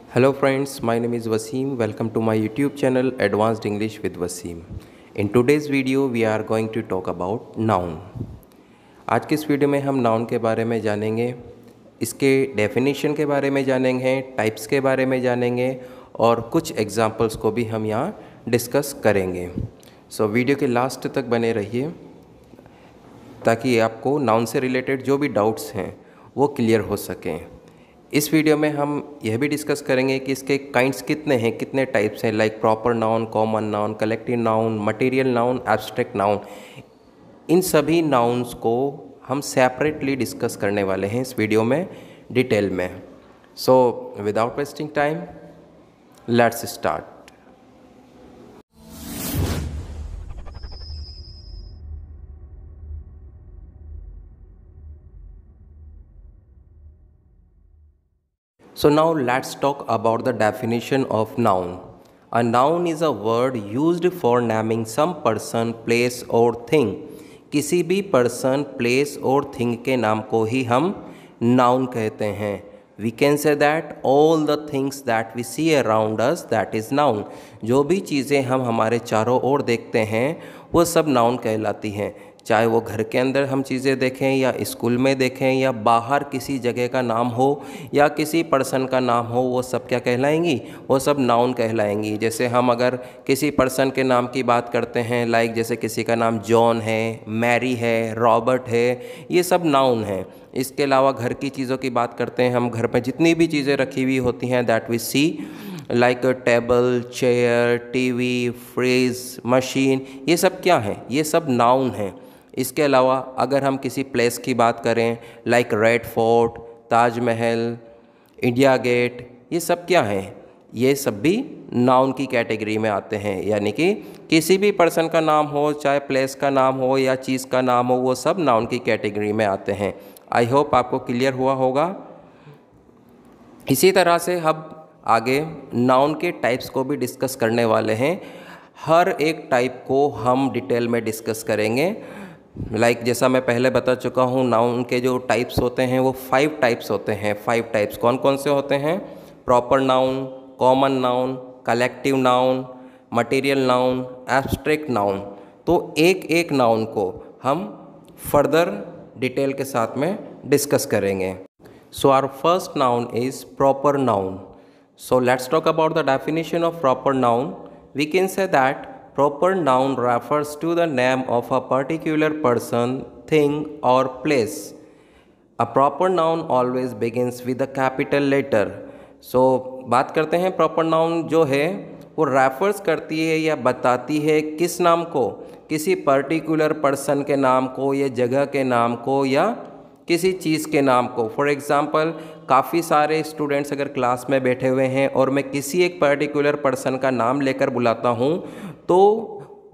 Hello friends, my name is Wasim. Welcome to my YouTube channel Advanced English with Wasim. In today's video we are going to talk about noun. आज के इस video में हम noun के बारे में जानेंगे, इसके डेफिनेशन के बारे में जानेंगे, टाइप्स के बारे में जानेंगे और कुछ एग्जांपल्स को भी हम यहाँ डिस्कस करेंगे। सो वीडियो के लास्ट तक बने रहिए ताकि आपको नाउन से रिलेटेड जो भी डाउट्स हैं वो क्लियर हो सकें। इस वीडियो में हम यह भी डिस्कस करेंगे कि इसके काइंड्स कितने हैं, कितने टाइप्स हैं, like proper noun, common noun, collective noun, material noun, abstract noun. इन सभी नाउन्स को हम सेपरेटली डिस्कस करने वाले हैं इस वीडियो में डिटेल में। So without wasting time let's start. So now let's talk about the definition of noun. A noun is a word used for naming some person, place or thing. किसी भी person, place और thing के नाम को ही हम noun कहते हैं। We can say that all the things that we see around us, that is noun. जो भी चीज़ें हम हमारे चारों ओर देखते हैं वो सब noun कहलाती हैं। चाहे वो घर के अंदर हम चीज़ें देखें या स्कूल में देखें या बाहर किसी जगह का नाम हो या किसी पर्सन का नाम हो, वो सब क्या कहलाएंगी? वो सब नाउन कहलाएंगी। जैसे हम अगर किसी पर्सन के नाम की बात करते हैं, लाइक जैसे किसी का नाम जॉन है, मैरी है, रॉबर्ट है, ये सब नाउन हैं। इसके अलावा घर की चीज़ों की बात करते हैं, हम घर पर जितनी भी चीज़ें रखी हुई होती हैं that we see, like table, chair, TV, fridge, machine, ये सब क्या हैं? ये सब नाउन हैं। इसके अलावा अगर हम किसी प्लेस की बात करें, like Red Fort, Taj Mahal, India Gate, ये सब क्या हैं? ये सब भी नाउन की कैटेगरी में आते हैं। यानी कि किसी भी पर्सन का नाम हो, चाहे प्लेस का नाम हो या चीज़ का नाम हो, वो सब नाउन की कैटेगरी में आते हैं। आई होप आपको क्लियर हुआ होगा। इसी तरह से हम आगे नाउन के टाइप्स को भी डिस्कस करने वाले हैं। हर एक टाइप को हम डिटेल में डिस्कस करेंगे। लाइक जैसा मैं पहले बता चुका हूँ, नाउन के जो टाइप्स होते हैं वो 5 टाइप्स होते हैं। 5 टाइप्स कौन कौन से होते हैं? Proper noun, common noun, collective noun, material noun, abstract noun. तो एक एक नाउन को हम फर्दर डिटेल के साथ में डिस्कस करेंगे। So our first noun is proper noun. So let's talk about the definition of proper noun. We can say that proper noun refers to the name of a particular person, thing or place. A proper noun always begins with a capital letter. So बात करते हैं proper noun जो है वो refers करती है या बताती है किस नाम को? किसी पर्टिकुलर पर्सन के नाम को या जगह के नाम को या किसी चीज़ के नाम को। फॉर एग्ज़ाम्पल, काफ़ी सारे स्टूडेंट्स अगर क्लास में बैठे हुए हैं और मैं किसी एक पर्टिकुलर पर्सन का नाम लेकर बुलाता हूँ तो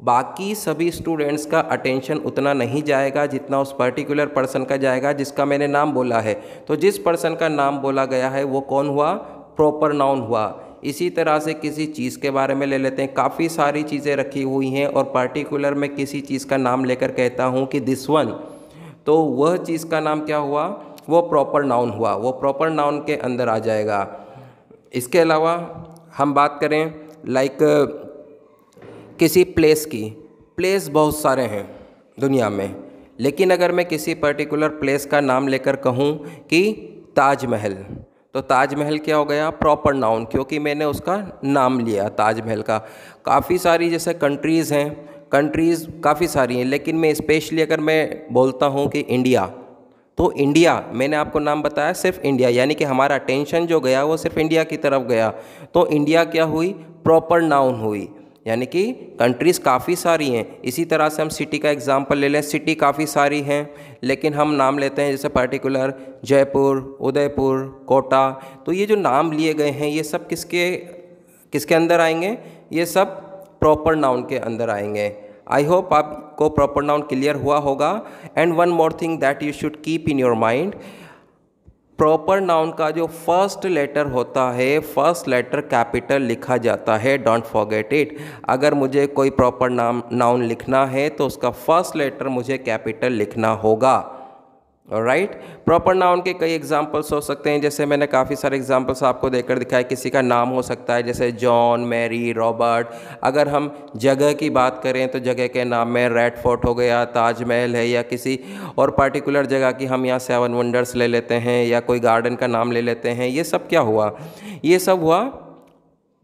बाकी सभी स्टूडेंट्स का अटेंशन उतना नहीं जाएगा जितना उस पर्टिकुलर पर्सन का जाएगा जिसका मैंने नाम बोला है। तो जिस पर्सन का नाम बोला गया है वो कौन हुआ? प्रॉपर नाउन हुआ। इसी तरह से किसी चीज़ के बारे में ले लेते हैं। काफ़ी सारी चीज़ें रखी हुई हैं और पर्टिकुलर मैं किसी चीज़ का नाम लेकर कहता हूँ कि दिस वन, तो वह चीज़ का नाम क्या हुआ? वो प्रॉपर नाउन हुआ। वो प्रॉपर नाउन के अंदर आ जाएगा। इसके अलावा हम बात करें लाइक किसी प्लेस की। प्लेस बहुत सारे हैं दुनिया में, लेकिन अगर मैं किसी पर्टिकुलर प्लेस का नाम लेकर कहूँ कि ताजमहल, तो ताजमहल क्या हो गया? प्रॉपर नाउन, क्योंकि मैंने उसका नाम लिया ताजमहल का। काफ़ी सारी जैसे कंट्रीज़ हैं, कंट्रीज़ काफ़ी सारी हैं, लेकिन मैं स्पेशली अगर मैं बोलता हूँ कि इंडिया, तो इंडिया मैंने आपको नाम बताया सिर्फ इंडिया, यानी कि हमारा अटेंशन जो गया वो सिर्फ इंडिया की तरफ गया। तो इंडिया क्या हुई? प्रॉपर नाउन हुई। यानी कि कंट्रीज़ काफ़ी सारी हैं। इसी तरह से हम सिटी का एग्जांपल ले लें। सिटी काफ़ी सारी हैं, लेकिन हम नाम लेते हैं जैसे पर्टिकुलर जयपुर, उदयपुर, कोटा। तो ये जो नाम लिए गए हैं ये सब किसके किसके अंदर आएंगे? ये सब प्रॉपर नाउन के अंदर आएंगे। आई होप आपको प्रॉपर नाउन क्लियर हुआ होगा। And one more thing that you should keep in your mind, proper noun का जो फर्स्ट लेटर होता है, फर्स्ट लेटर कैपिटल लिखा जाता है। Don't forget it. अगर मुझे कोई प्रॉपर नाउन लिखना है तो उसका फर्स्ट लेटर मुझे कैपिटल लिखना होगा। राइट। प्रॉपर नाउन के कई एग्जांपल्स हो सकते हैं, जैसे मैंने काफ़ी सारे एग्जांपल्स आपको देकर दिखाए। किसी का नाम हो सकता है जैसे जॉन, मैरी, रॉबर्ट। अगर हम जगह की बात करें तो जगह के नाम में रेड फोर्ट हो गया, ताजमहल है, या किसी और पार्टिकुलर जगह की हम यहाँ 7 वंडर्स ले लेते हैं, या कोई गार्डन का नाम ले लेते हैं। ये सब क्या हुआ? ये सब हुआ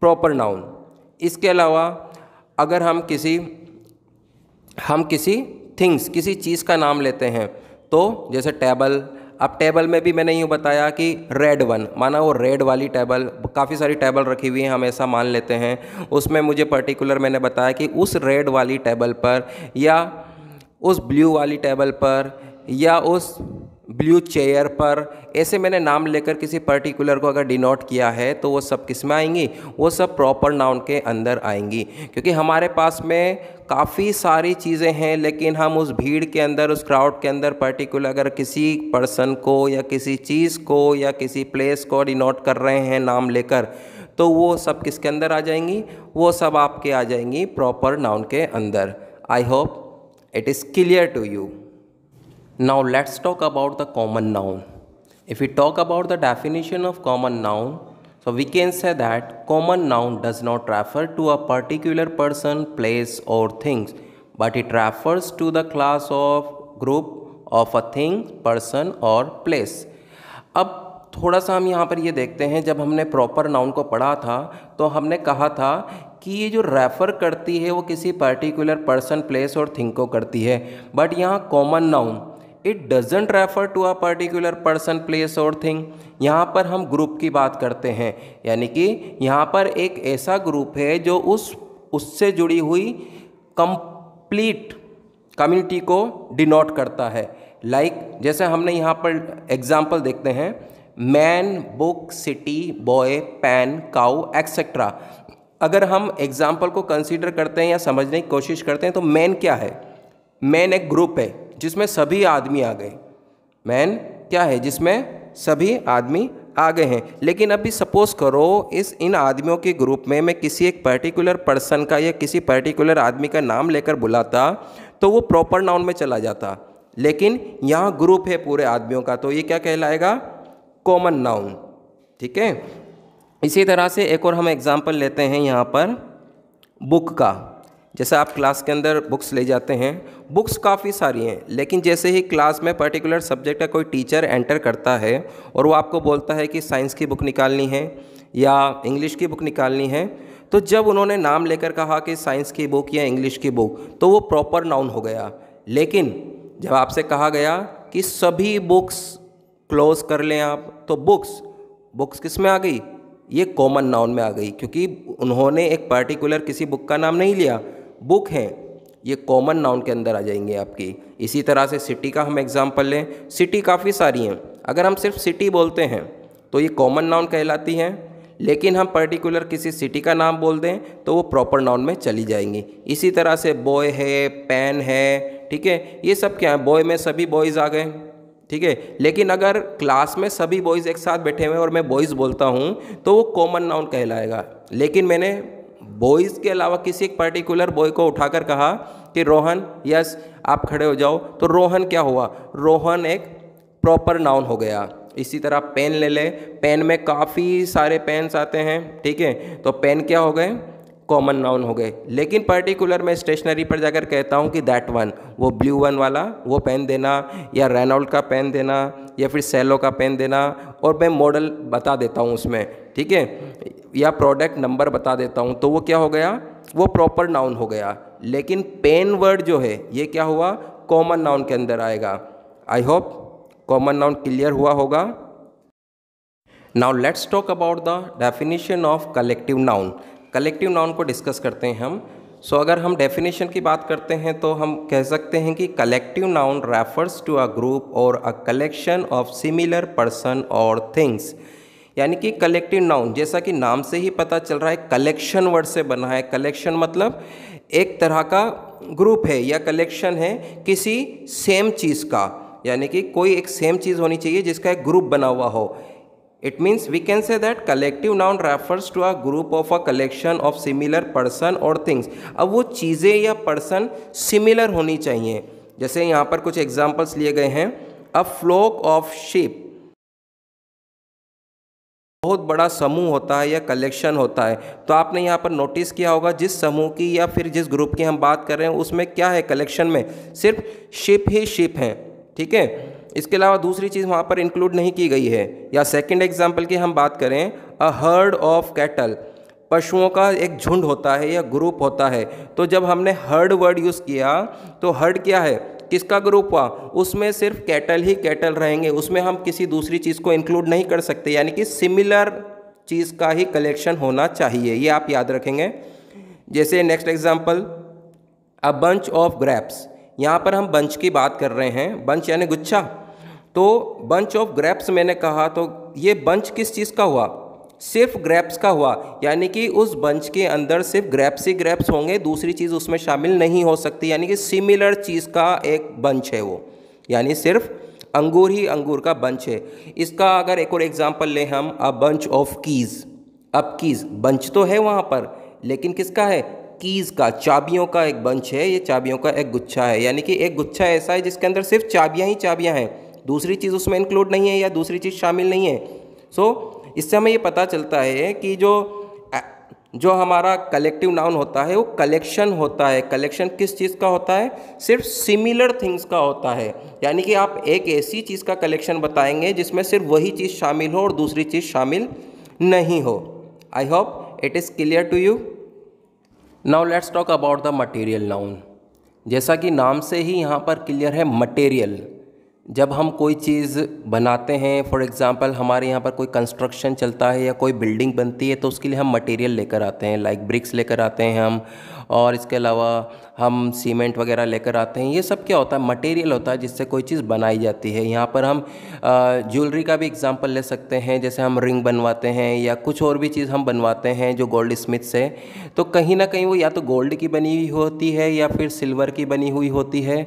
प्रॉपर नाउन। इसके अलावा अगर हम किसी थिंग्स, किसी चीज़ का नाम लेते हैं, तो जैसे टेबल। अब टेबल में भी मैंने यूँ बताया कि रेड वन, माना वो रेड वाली टेबल। काफ़ी सारी टेबल रखी हुई हैं, हम ऐसा मान लेते हैं। उसमें मुझे पर्टिकुलर मैंने बताया कि उस रेड वाली टेबल पर, या उस ब्लू वाली टेबल पर, या उस ब्लू चेयर पर, ऐसे मैंने नाम लेकर किसी पर्टिकुलर को अगर डिनोट किया है तो वो सब किस में आएंगी? वो सब प्रॉपर नाउन के अंदर आएंगी। क्योंकि हमारे पास में काफ़ी सारी चीज़ें हैं, लेकिन हम उस भीड़ के अंदर, उस क्राउड के अंदर पर्टिकुलर अगर किसी पर्सन को या किसी चीज़ को या किसी प्लेस को डिनोट कर रहे हैं नाम लेकर, तो वो सब किसके अंदर आ जाएंगी? वो सब आपके आ जाएंगी प्रॉपर नाउन के अंदर। I hope it is clear to you. Now let's talk about the common noun. If we talk about the definition of common noun, so we can say that common noun does not refer to a particular person, place or things, but it refers to the class of group of a thing, person or place. अब थोड़ा सा हम यहाँ पर ये देखते हैं, जब हमने प्रॉपर नाउन को पढ़ा था तो हमने कहा था कि ये जो रेफ़र करती है वो किसी पर्टिकुलर पर्सन, प्लेस और थिंग को करती है। बट यहाँ common noun, it doesn't refer to a particular person, place और थिंग। यहाँ पर हम ग्रुप की बात करते हैं, यानी कि यहाँ पर एक ऐसा ग्रुप है जो उससे जुड़ी हुई कंप्लीट कम्युनिटी को डिनोट करता है। जैसे हमने यहाँ पर एग्जाम्पल देखते हैं, man, book, city, boy, pan, cow etcetera. अगर हम एग्जाम्पल को कंसीडर करते हैं या समझने की कोशिश करते हैं तो मैन क्या है? मैन एक ग्रुप है जिसमें सभी आदमी आ गए। मैन क्या है? जिसमें सभी आदमी आ गए हैं। लेकिन अभी सपोज करो इन आदमियों के ग्रुप में मैं किसी एक पर्टिकुलर पर्सन का या किसी पर्टिकुलर आदमी का नाम लेकर बुलाता तो वो प्रॉपर नाउन में चला जाता। लेकिन यहाँ ग्रुप है पूरे आदमियों का, तो ये क्या कहलाएगा? Common noun. ठीक है। इसी तरह से एक और हम एग्जाम्पल लेते हैं यहाँ पर बुक का। जैसे आप क्लास के अंदर बुक्स ले जाते हैं, बुक्स काफ़ी सारी हैं, लेकिन जैसे ही क्लास में पर्टिकुलर सब्जेक्ट का कोई टीचर एंटर करता है और वो आपको बोलता है कि साइंस की बुक निकालनी है या इंग्लिश की बुक निकालनी है, तो जब उन्होंने नाम लेकर कहा कि साइंस की बुक या इंग्लिश की बुक, तो वो प्रॉपर नाउन हो गया। लेकिन जब आपसे कहा गया कि सभी बुक्स क्लोज कर लें आप, तो बुक्स किस में आ गई? ये कॉमन नाउन में आ गई, क्योंकि उन्होंने एक पर्टिकुलर किसी बुक का नाम नहीं लिया, बुक है, ये कॉमन नाउन के अंदर आ जाएंगे आपकी। इसी तरह से सिटी का हम एग्जांपल लें, सिटी काफ़ी सारी हैं। अगर हम सिर्फ सिटी बोलते हैं तो ये कॉमन नाउन कहलाती हैं, लेकिन हम पर्टिकुलर किसी सिटी का नाम बोल दें तो वो प्रॉपर नाउन में चली जाएंगी। इसी तरह से बॉय है, पेन है, ठीक है, ये सब क्या है? बॉय में सभी बॉयज़ आ गए, ठीक है। लेकिन अगर क्लास में सभी बॉयज़ एक साथ बैठे हुए हैं और मैं बॉयज़ बोलता हूँ तो वो कॉमन नाउन कहलाएगा। लेकिन मैंने बॉयज़ के अलावा किसी एक पर्टिकुलर बॉय को उठाकर कहा कि रोहन, यस आप खड़े हो जाओ, तो रोहन क्या हुआ? रोहन एक प्रॉपर नाउन हो गया। इसी तरह पेन ले ले, पेन में काफ़ी सारे पेन्स आते हैं, ठीक है, तो पेन क्या हो गए? कॉमन नाउन हो गए। लेकिन पर्टिकुलर मैं स्टेशनरी पर जाकर कहता हूँ कि दैट वन, वो ब्लू वन वाला वो पेन देना, या रेनॉल्ड का पेन देना, या फिर सेलो का पेन देना, और मैं मॉडल बता देता हूँ उसमें, ठीक है, या प्रोडक्ट नंबर बता देता हूँ, तो वो क्या हो गया? वो प्रॉपर नाउन हो गया। लेकिन पेन वर्ड जो है ये क्या हुआ? कॉमन नाउन के अंदर आएगा। I hope common noun clear हुआ होगा। Now let's talk about the definition of collective noun. Collective noun को डिस्कस करते हैं हम। अगर हम डेफिनेशन की बात करते हैं तो हम कह सकते हैं कि collective noun refers to a group और a collection of similar person और थिंग्स। यानी कि कलेक्टिव नाउन, जैसा कि नाम से ही पता चल रहा है, कलेक्शन वर्ड से बना है। कलेक्शन मतलब एक तरह का ग्रुप है या कलेक्शन है किसी सेम चीज़ का, यानी कि कोई एक सेम चीज़ होनी चाहिए जिसका एक ग्रुप बना हुआ हो। It means we can say that collective noun refers to a group of a collection of similar person or things। अब वो चीज़ें या पर्सन सिमिलर होनी चाहिए। जैसे यहाँ पर कुछ एग्जांपल्स लिए गए हैं, अ फ्लोक ऑफ शीप, बहुत बड़ा समूह होता है या कलेक्शन होता है। तो आपने यहाँ पर नोटिस किया होगा जिस समूह की या फिर जिस ग्रुप की हम बात कर रहे हैं उसमें क्या है, कलेक्शन में सिर्फ शिप ही शिप हैं, ठीक है। इसके अलावा दूसरी चीज़ वहाँ पर इंक्लूड नहीं की गई है। या सेकंड एग्जांपल की हम बात करें, अ हर्ड ऑफ कैटल, पशुओं का एक झुंड होता है या ग्रुप होता है। तो जब हमने हर्ड वर्ड यूज़ किया तो हर्ड क्या है, किसका ग्रुप हुआ, उसमें सिर्फ कैटल ही कैटल रहेंगे, उसमें हम किसी दूसरी चीज़ को इंक्लूड नहीं कर सकते, यानी कि सिमिलर चीज़ का ही कलेक्शन होना चाहिए, ये आप याद रखेंगे। जैसे next example, a bunch of grapes, यहाँ पर हम बंच की बात कर रहे हैं, बंच यानी गुच्छा। तो बंच ऑफ ग्रेप्स मैंने कहा तो ये बंच किस चीज़ का हुआ, सिर्फ ग्रेप्स का हुआ, यानी कि उस बंच के अंदर सिर्फ ग्रेप्स ही ग्रेप्स होंगे, दूसरी चीज़ उसमें शामिल नहीं हो सकती, यानी कि सिमिलर चीज़ का एक बंच है वो, यानी सिर्फ अंगूर ही अंगूर का बंच है। इसका अगर एक और एग्जांपल लें हम, अ बंच ऑफ कीज़, अब कीज़ बंच तो है वहाँ पर, लेकिन किसका है, कीज़ का, चाबियों का एक बंच है, ये चाबियों का एक गुच्छा है, यानी कि एक गुच्छा ऐसा है जिसके अंदर सिर्फ चाबियाँ ही चाबियाँ हैं, दूसरी चीज़ उसमें इंक्लूड नहीं है या दूसरी चीज़ शामिल नहीं है। सो इससे हमें ये पता चलता है कि जो हमारा कलेक्टिव नाउन होता है वो कलेक्शन होता है। कलेक्शन किस चीज़ का होता है, सिर्फ सिमिलर थिंग्स का होता है, यानी कि आप एक ऐसी चीज़ का कलेक्शन बताएंगे जिसमें सिर्फ वही चीज़ शामिल हो और दूसरी चीज़ शामिल नहीं हो। I hope it is clear to you. Now let's talk about the material noun. जैसा कि नाम से ही यहाँ पर क्लियर है, मटेरियल, जब हम कोई चीज़ बनाते हैं, फॉर एग्ज़ाम्पल हमारे यहाँ पर कोई कंस्ट्रक्शन चलता है या कोई बिल्डिंग बनती है तो उसके लिए हम मटेरियल लेकर आते हैं, लाइक ब्रिक्स लेकर आते हैं हम, और इसके अलावा हम सीमेंट वगैरह लेकर आते हैं। ये सब क्या होता है, मटेरियल होता है जिससे कोई चीज़ बनाई जाती है। यहाँ पर हम ज्वेलरी का भी एग्जांपल ले सकते हैं, जैसे हम रिंग बनवाते हैं या कुछ और भी चीज़ हम बनवाते हैं जो गोल्ड स्मिथ से, तो कहीं ना कहीं वो या तो गोल्ड की बनी हुई होती है या फिर सिल्वर की बनी हुई होती है।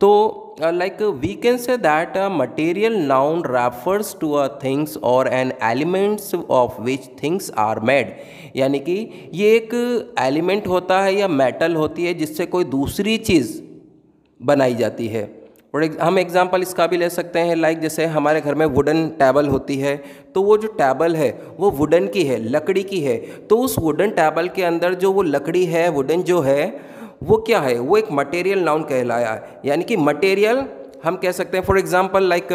तो like we can say that a material noun refers to a things or an elements of which things are made, यानी कि ये एक एलिमेंट होता है या मेटल होती है जिससे कोई दूसरी चीज़ बनाई जाती है। और हम एग्जांपल इसका भी ले सकते हैं, लाइक जैसे हमारे घर में वुडन टेबल होती है, तो वो जो टेबल है वो वुडन की है, लकड़ी की है, तो उस वुडन टेबल के अंदर जो वो लकड़ी है, वुडन जो है, वो क्या है, वो एक मटेरियल नाउन कहलाया है। यानी कि मटेरियल हम कह सकते हैं, फॉर एग्जांपल लाइक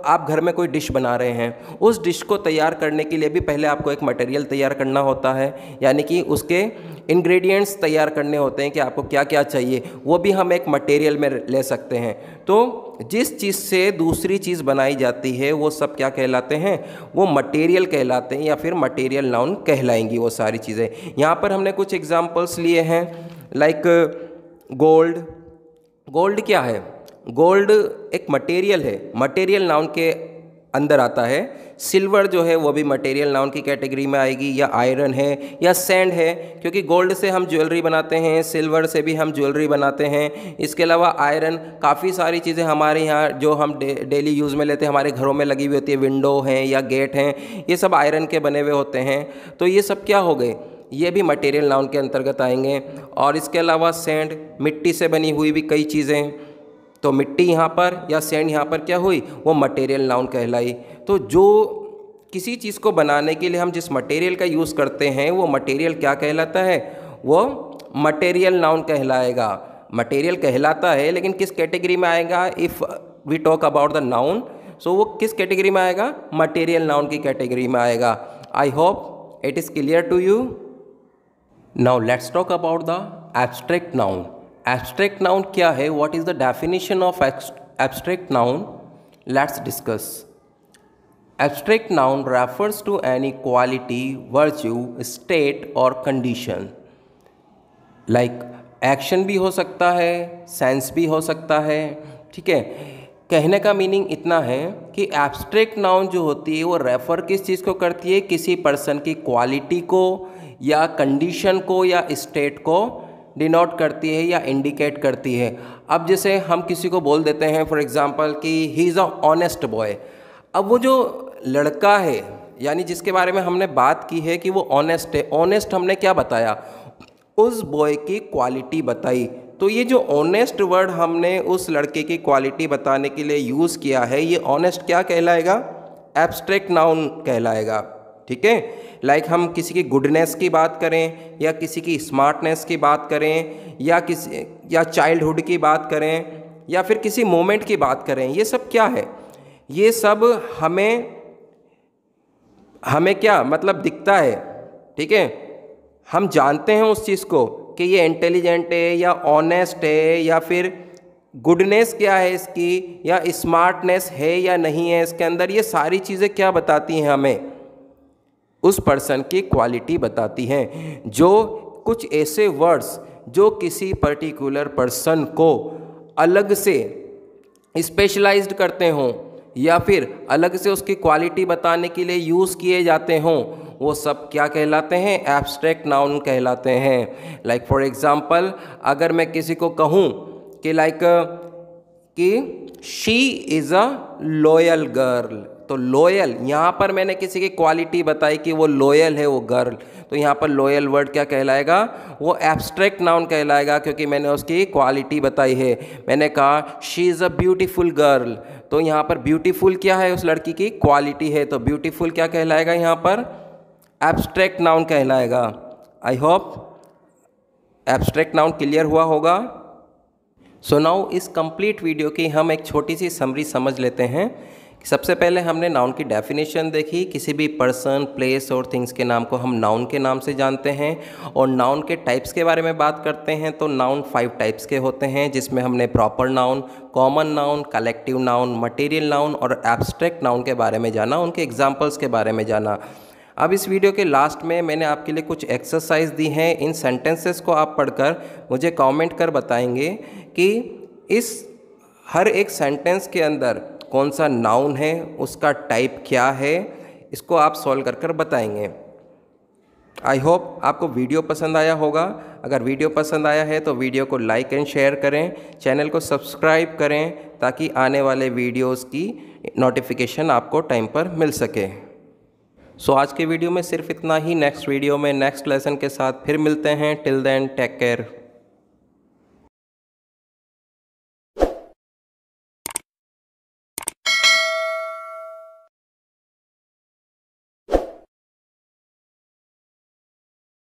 आप घर में कोई डिश बना रहे हैं, उस डिश को तैयार करने के लिए भी पहले आपको एक मटेरियल तैयार करना होता है, यानी कि उसके इंग्रेडिएंट्स तैयार करने होते हैं कि आपको क्या क्या चाहिए, वो भी हम एक मटेरियल में ले सकते हैं। तो जिस चीज़ से दूसरी चीज़ बनाई जाती है वो सब क्या कहलाते हैं, वो मटेरियल कहलाते हैं या फिर मटेरियल नाउन कहलाएंगी वो सारी चीज़ें। यहाँ पर हमने कुछ एग्जाम्पल्स लिए हैं, लाइक गोल्ड। गोल्ड क्या है, गोल्ड एक मटेरियल है, मटेरियल नाउन के अंदर आता है। सिल्वर जो है वो भी मटेरियल नाउन की कैटेगरी में आएगी, या आयरन है या सैंड है, क्योंकि गोल्ड से हम ज्वेलरी बनाते हैं, सिल्वर से भी हम ज्वेलरी बनाते हैं। इसके अलावा आयरन, काफ़ी सारी चीज़ें हमारे यहाँ जो हम डेली यूज़ में लेते हैं, हमारे घरों में लगी हुई होती है, विंडो हैं या गेट हैं, ये सब आयरन के बने हुए होते हैं। तो ये सब क्या हो गए, ये भी मटेरियल नाउन के अंतर्गत आएंगे। और इसके अलावा सैंड, मिट्टी से बनी हुई भी कई चीज़ें, तो मिट्टी यहाँ पर या सैंड यहाँ पर क्या हुई, वो मटेरियल नाउन कहलाई। तो जो किसी चीज़ को बनाने के लिए हम जिस मटेरियल का यूज़ करते हैं वो मटेरियल क्या कहलाता है, वो मटेरियल नाउन कहलाएगा। मटेरियल कहलाता है लेकिन किस कैटेगरी में आएगा, if we talk about the noun, so वो किस कैटेगरी में आएगा, मटेरियल नाउन की कैटेगरी में आएगा। I hope it is clear to you. Now let's talk about the abstract noun. Abstract noun क्या है, what is the definition of abstract noun, let's discuss. Abstract noun refers to any quality, virtue, state और condition. Like action भी हो सकता है, sense भी हो सकता है, ठीक है। कहने का मीनिंग इतना है कि एब्स्ट्रैक्ट नाउन जो होती है वो रेफ़र किस चीज़ को करती है, किसी पर्सन की क्वालिटी को या कंडीशन को या स्टेट को डिनोट करती है या इंडिकेट करती है। अब जैसे हम किसी को बोल देते हैं फॉर एग्जांपल कि he is a honest boy. अब वो जो लड़का है यानी जिसके बारे में हमने बात की है कि वो ऑनेस्ट है, ऑनेस्ट हमने क्या बताया, उस बॉय की क्वालिटी बताई। तो ये जो ऑनेस्ट वर्ड हमने उस लड़के की क्वालिटी बताने के लिए यूज़ किया है, ये ऑनेस्ट क्या कहलाएगा? एब्स्ट्रैक्ट नाउन कहलाएगा। ठीक है, लाइक हम किसी की गुडनेस की बात करें या किसी की स्मार्टनेस की बात करें या चाइल्डहुड की बात करें या फिर किसी मोमेंट की बात करें, ये सब क्या है? ये सब हमें क्या मतलब दिखता है। ठीक है, हम जानते हैं उस चीज़ को कि ये इंटेलिजेंट है या ऑनेस्ट है या फिर गुडनेस क्या है इसकी या स्मार्टनेस है या नहीं है इसके अंदर। ये सारी चीज़ें क्या बताती हैं? हमें उस पर्सन की क्वालिटी बताती हैं। जो कुछ ऐसे वर्ड्स जो किसी पर्टिकुलर पर्सन को अलग से स्पेशलाइज्ड करते हों या फिर अलग से उसकी क्वालिटी बताने के लिए यूज़ किए जाते हों, वो सब क्या कहलाते हैं? एब्स्ट्रैक्ट नाउन कहलाते हैं। लाइक फॉर एग्जांपल, अगर मैं किसी को कहूँ कि she is a loyal girl, तो लॉयल, यहाँ पर मैंने किसी की क्वालिटी बताई कि वो लॉयल है, वो गर्ल, तो यहाँ पर लॉयल वर्ड क्या कहलाएगा? वो एब्स्ट्रैक्ट नाउन कहलाएगा, क्योंकि मैंने उसकी क्वालिटी बताई है। मैंने कहा she is a beautiful girl, तो यहाँ पर ब्यूटीफुल क्या है? उस लड़की की क्वालिटी है, तो ब्यूटीफुल क्या कहलाएगा? यहाँ पर एब्स्ट्रैक्ट नाउन कहलाएगा। I hope abstract noun clear हुआ होगा। सो नाउ इस कंप्लीट वीडियो की हम एक छोटी सी समरी समझ लेते हैं। सबसे पहले हमने नाउन की डेफिनेशन देखी। किसी भी पर्सन, प्लेस और थिंग्स के नाम को हम नाउन के नाम से जानते हैं। और नाउन के टाइप्स के बारे में बात करते हैं तो नाउन 5 टाइप्स के होते हैं, जिसमें हमने proper noun, common noun, collective noun, material noun और एब्स्ट्रैक्ट नाउन के बारे में जाना, उनके एग्जाम्पल्स के बारे में जाना। अब इस वीडियो के लास्ट में मैंने आपके लिए कुछ एक्सरसाइज दी हैं। इन सेंटेंसेस को आप पढ़कर मुझे कमेंट कर बताएंगे कि इस हर एक सेंटेंस के अंदर कौन सा नाउन है, उसका टाइप क्या है, इसको आप सॉल्व कर कर बताएंगे। आई होप आपको वीडियो पसंद आया होगा। अगर वीडियो पसंद आया है तो वीडियो को लाइक एंड शेयर करें, चैनल को सब्सक्राइब करें ताकि आने वाले वीडियोस की नोटिफिकेशन आपको टाइम पर मिल सके। सो आज के वीडियो में सिर्फ इतना ही। नेक्स्ट वीडियो में नेक्स्ट लेसन के साथ फिर मिलते हैं। Till then take care.